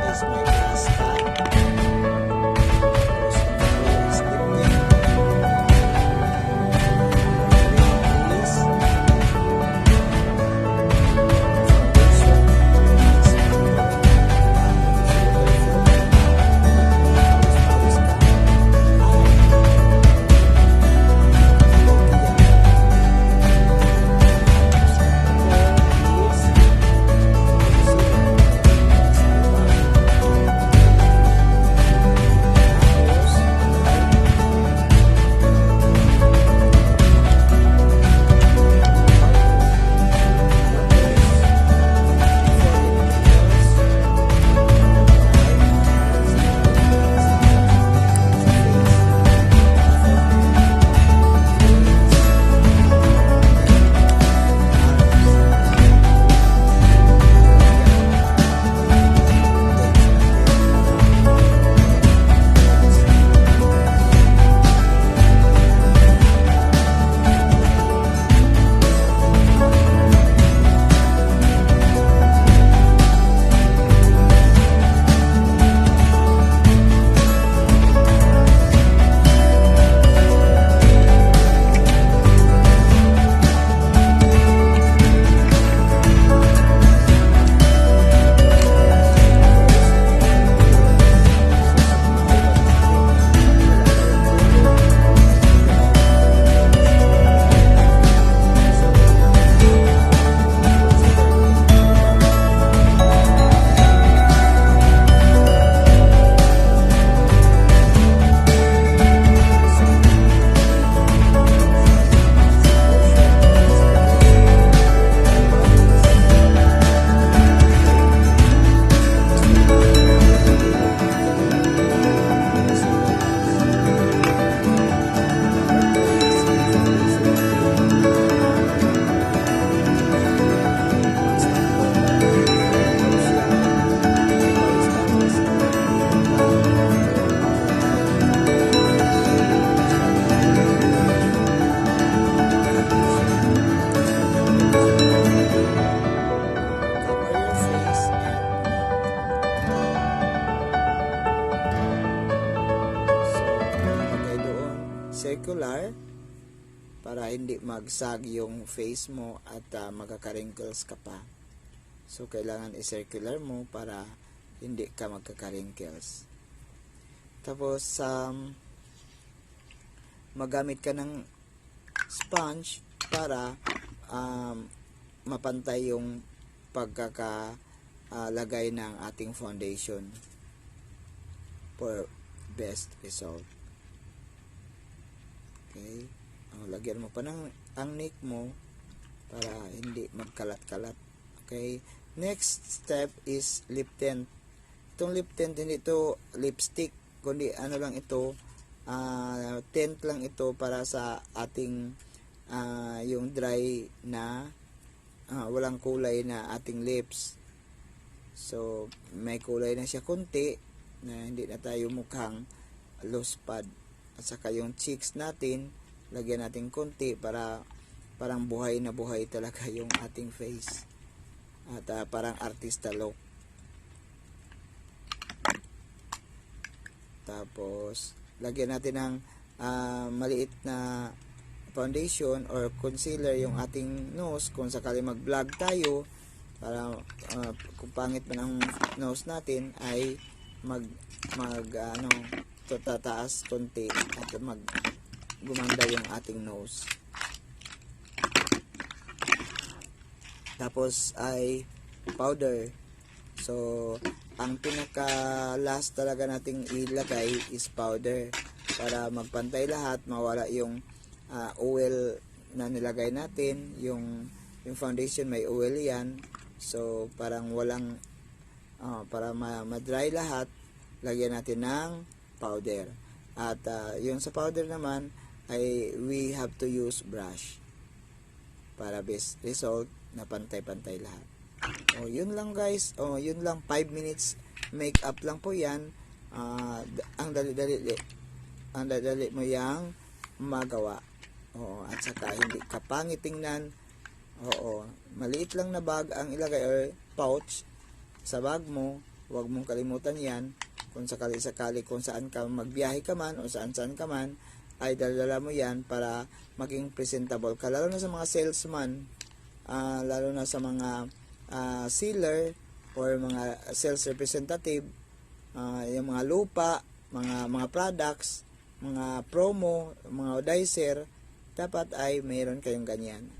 is my last time. Tapos number 2 is lifting. Number 3 is circular para hindi magsag yung face mo at magkaka-wrinkles ka pa. So kailangan i-circular mo para hindi ka magkaka-wrinkles. Tapos magamit ka ng sponge para mapantay yung pagkakalagay ng ating foundation for best result. Okay, lagyan mo pa ng ang neck mo para hindi magkalat-kalat. Okay, next step is lip tint. Itong lip tint hindi ito lipstick, kundi ano lang ito, tint lang ito para sa ating yung dry na walang kulay na ating lips. So may kulay na siya konti na hindi na tayo mukhang loose pad. At saka yung cheeks natin, lagyan natin konti para parang buhay na buhay talaga yung ating face. At parang artista look. Tapos, lagyan natin ng maliit na foundation or concealer yung ating nose. Kung sakali mag-vlog tayo, para kung pangit man ang nose natin, ay tataas konti at gumanda yung ating nose. Tapos ay powder. So ang pinaka last talaga nating ilagay is powder para magpantay lahat, mawala yung oil na nilagay natin. Yung foundation may oil yan, so parang walang para ma-dry lahat, lagyan natin ng powder. At yung sa powder naman ay we have to use brush para best result na pantay-pantay lahat. Yun lang guys. Yun lang, 5 minutes makeup lang po yan. Ang dali mo yang magawa. At saka hindi ka pangit tingnan. Maliit lang na bag ang ilagay or pouch sa bag mo huwag mong kalimutan yan. Kung sakali-sakali kung saan ka magbiyahe ka man o saan-saan ka man, ay dala mo yan para maging presentable ka. Lalo na sa mga salesman, lalo na sa mga sealer or mga sales representative, yung mga lupa, mga products, mga promo, mga audicer, dapat ay mayroon kayong ganyan.